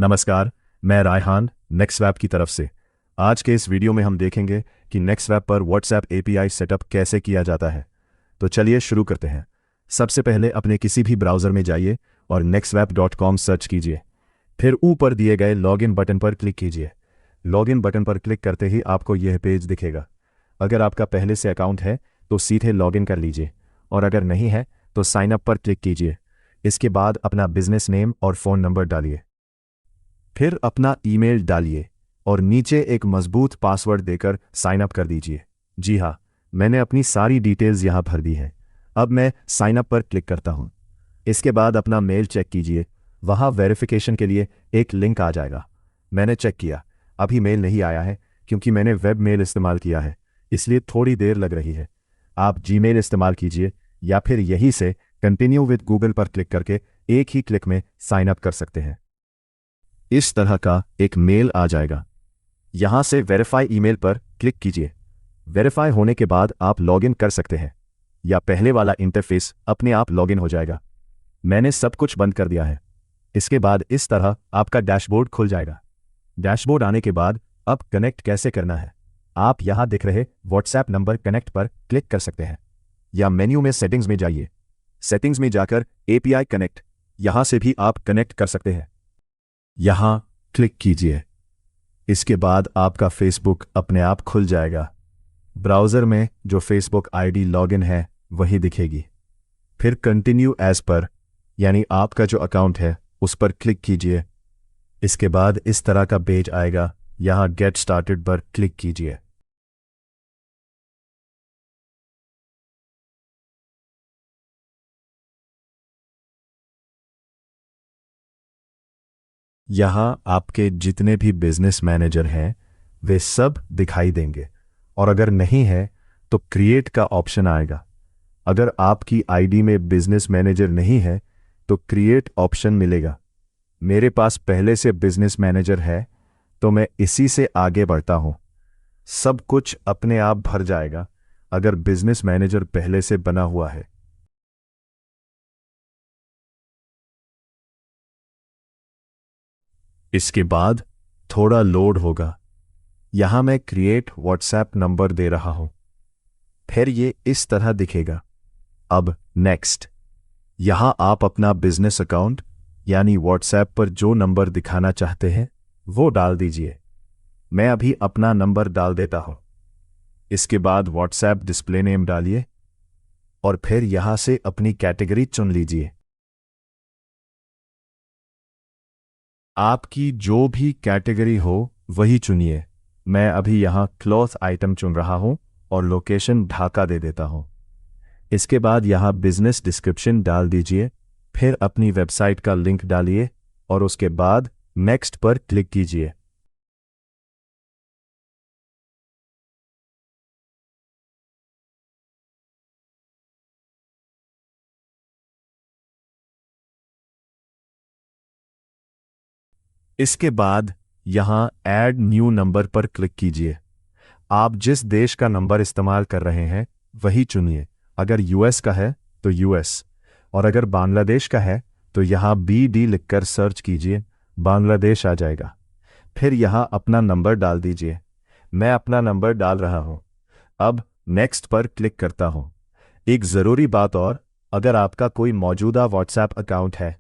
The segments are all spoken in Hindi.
नमस्कार, मैं रायहान नेक्स्टस्वैप की तरफ से। आज के इस वीडियो में हम देखेंगे कि नेक्स्टस्वैप पर व्हाट्सएप एपीआई सेटअप कैसे किया जाता है। तो चलिए शुरू करते हैं। सबसे पहले अपने किसी भी ब्राउज़र में जाइए और nextswap.com सर्च कीजिए। फिर ऊपर दिए गए लॉगिन बटन पर क्लिक कीजिए। लॉगिन बटन पर क्लिक करते ही आपको यह पेज दिखेगा। अगर आपका पहले से अकाउंट है तो सीधे लॉगिन कर लीजिए, और अगर नहीं है तो साइन अप पर क्लिक कीजिए। इसके बाद अपना बिजनेस नेम और फ़ोन नंबर डालिए। फिर अपना ईमेल डालिए और नीचे एक मजबूत पासवर्ड देकर साइन अप कर दीजिए। जी हाँ, मैंने अपनी सारी डिटेल्स यहाँ भर दी हैं। अब मैं साइन अप पर क्लिक करता हूँ। इसके बाद अपना मेल चेक कीजिए। वहाँ वेरिफिकेशन के लिए एक लिंक आ जाएगा। मैंने चेक किया, अभी मेल नहीं आया है क्योंकि मैंने वेब मेल इस्तेमाल किया है, इसलिए थोड़ी देर लग रही है। आप जीमेल इस्तेमाल कीजिए या फिर यहीं से कंटिन्यू विद गूगल पर क्लिक करके एक ही क्लिक में साइन अप कर सकते हैं। इस तरह का एक मेल आ जाएगा। यहां से वेरीफाई ईमेल पर क्लिक कीजिए। वेरीफाई होने के बाद आप लॉगिन कर सकते हैं, या पहले वाला इंटरफेस अपने आप लॉगिन हो जाएगा। मैंने सब कुछ बंद कर दिया है। इसके बाद इस तरह आपका डैशबोर्ड खुल जाएगा। डैशबोर्ड आने के बाद अब कनेक्ट कैसे करना है, आप यहां दिख रहे व्हाट्सएप नंबर कनेक्ट पर क्लिक कर सकते हैं, या मेन्यू में सेटिंग्स में जाइए। सेटिंग्स में जाकर एपीआई कनेक्ट, यहां से भी आप कनेक्ट कर सकते हैं। यहां क्लिक कीजिए। इसके बाद आपका फेसबुक अपने आप खुल जाएगा। ब्राउज़र में जो फेसबुक आईडी लॉगिन है वही दिखेगी। फिर कंटिन्यू एज पर, यानी आपका जो अकाउंट है उस पर क्लिक कीजिए। इसके बाद इस तरह का पेज आएगा। यहां गेट स्टार्टेड पर क्लिक कीजिए। यहां आपके जितने भी बिजनेस मैनेजर हैं वे सब दिखाई देंगे, और अगर नहीं है तो क्रिएट का ऑप्शन आएगा। अगर आपकी आईडी में बिजनेस मैनेजर नहीं है तो क्रिएट ऑप्शन मिलेगा। मेरे पास पहले से बिजनेस मैनेजर है तो मैं इसी से आगे बढ़ता हूं। सब कुछ अपने आप भर जाएगा अगर बिजनेस मैनेजर पहले से बना हुआ है। इसके बाद थोड़ा लोड होगा। यहां मैं क्रिएट व्हाट्सएप नंबर दे रहा हूं। फिर ये इस तरह दिखेगा। अब नेक्स्ट, यहां आप अपना बिजनेस अकाउंट यानी व्हाट्सएप पर जो नंबर दिखाना चाहते हैं वो डाल दीजिए। मैं अभी अपना नंबर डाल देता हूं। इसके बाद व्हाट्सएप डिस्प्ले नेम डालिए और फिर यहां से अपनी कैटेगरी चुन लीजिए। आपकी जो भी कैटेगरी हो वही चुनिए। मैं अभी यहां क्लॉथ आइटम चुन रहा हूं और लोकेशन ढाका दे देता हूं। इसके बाद यहां बिजनेस डिस्क्रिप्शन डाल दीजिए। फिर अपनी वेबसाइट का लिंक डालिए और उसके बाद नेक्स्ट पर क्लिक कीजिए। इसके बाद यहां ऐड न्यू नंबर पर क्लिक कीजिए। आप जिस देश का नंबर इस्तेमाल कर रहे हैं वही चुनिए। अगर यूएस का है तो यूएस, और अगर बांग्लादेश का है तो यहां BD लिखकर सर्च कीजिए, बांग्लादेश आ जाएगा। फिर यहां अपना नंबर डाल दीजिए। मैं अपना नंबर डाल रहा हूं। अब नेक्स्ट पर क्लिक करता हूं। एक ज़रूरी बात और, अगर आपका कोई मौजूदा व्हाट्सएप अकाउंट है,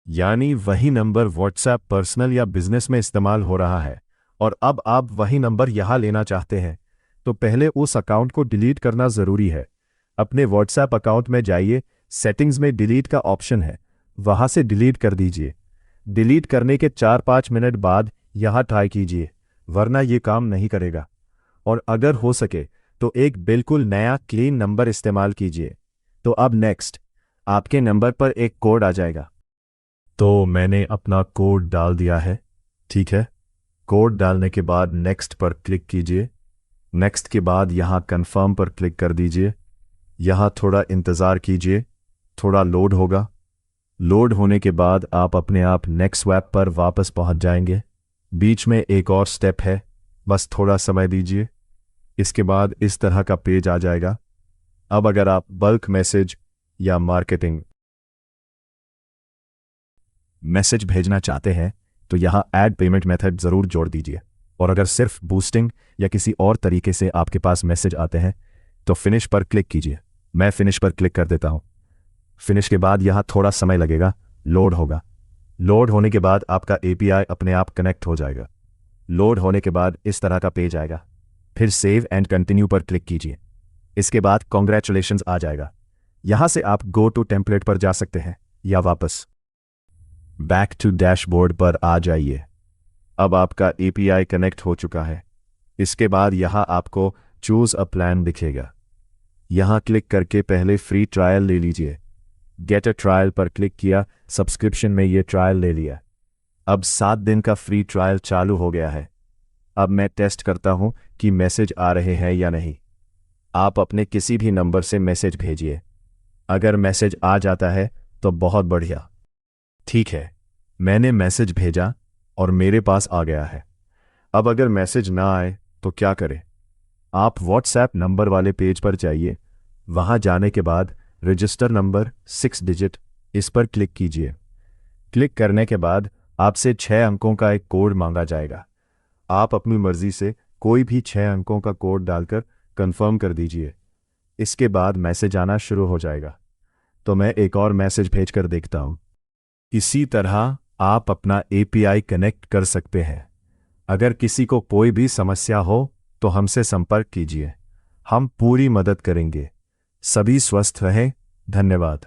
यानी वही नंबर व्हाट्सएप पर्सनल या बिजनेस में इस्तेमाल हो रहा है, और अब आप वही नंबर यहां लेना चाहते हैं, तो पहले उस अकाउंट को डिलीट करना ज़रूरी है। अपने व्हाट्सएप अकाउंट में जाइए, सेटिंग्स में डिलीट का ऑप्शन है, वहां से डिलीट कर दीजिए। डिलीट करने के 4-5 मिनट बाद यहां ट्राई कीजिए, वरना ये काम नहीं करेगा। और अगर हो सके तो एक बिल्कुल नया क्लीन नंबर इस्तेमाल कीजिए। तो अब नेक्स्ट, आपके नंबर पर एक कोड आ जाएगा। तो मैंने अपना कोड डाल दिया है, ठीक है। कोड डालने के बाद नेक्स्ट पर क्लिक कीजिए। नेक्स्ट के बाद यहाँ कंफर्म पर क्लिक कर दीजिए। यहाँ थोड़ा इंतज़ार कीजिए, थोड़ा लोड होगा। लोड होने के बाद आप अपने आप नेक्स्टस्वैप पर वापस पहुँच जाएंगे। बीच में एक और स्टेप है, बस थोड़ा समय दीजिए। इसके बाद इस तरह का पेज आ जाएगा। अब अगर आप बल्क मैसेज या मार्केटिंग मैसेज भेजना चाहते हैं तो यहाँ ऐड पेमेंट मेथड ज़रूर जोड़ दीजिए। और अगर सिर्फ बूस्टिंग या किसी और तरीके से आपके पास मैसेज आते हैं तो फिनिश पर क्लिक कीजिए। मैं फिनिश पर क्लिक कर देता हूँ। फिनिश के बाद यहाँ थोड़ा समय लगेगा, लोड होगा। लोड होने के बाद आपका एपीआई अपने आप कनेक्ट हो जाएगा। लोड होने के बाद इस तरह का पेज आएगा। फिर सेव एंड कंटिन्यू पर क्लिक कीजिए। इसके बाद कॉन्ग्रेचुलेशंस आ जाएगा। यहाँ से आप गो टू टेम्पलेट पर जा सकते हैं या वापस बैक टू डैशबोर्ड पर आ जाइए। अब आपका एपीआई कनेक्ट हो चुका है। इसके बाद यहाँ आपको चूज अ प्लान दिखेगा। यहाँ क्लिक करके पहले फ्री ट्रायल ले लीजिए। गेट अ ट्रायल पर क्लिक किया, सब्सक्रिप्शन में ये ट्रायल ले लिया। अब 7 दिन का फ्री ट्रायल चालू हो गया है। अब मैं टेस्ट करता हूं कि मैसेज आ रहे हैं या नहीं। आप अपने किसी भी नंबर से मैसेज भेजिए। अगर मैसेज आ जाता है तो बहुत बढ़िया। ठीक है, मैंने मैसेज भेजा और मेरे पास आ गया है। अब अगर मैसेज ना आए तो क्या करें? आप व्हाट्सएप नंबर वाले पेज पर जाइए। वहां जाने के बाद रजिस्टर नंबर 6 डिजिट, इस पर क्लिक कीजिए। क्लिक करने के बाद आपसे 6 अंकों का एक कोड मांगा जाएगा। आप अपनी मर्जी से कोई भी 6 अंकों का कोड डालकर कंफर्म कर दीजिए। इसके बाद मैसेज आना शुरू हो जाएगा। तो मैं एक और मैसेज भेजकर देखता हूं। इसी तरह आप अपना एपीआई कनेक्ट कर सकते हैं। अगर किसी को कोई भी समस्या हो तो हमसे संपर्क कीजिए। हम पूरी मदद करेंगे। सभी स्वस्थ रहें। धन्यवाद।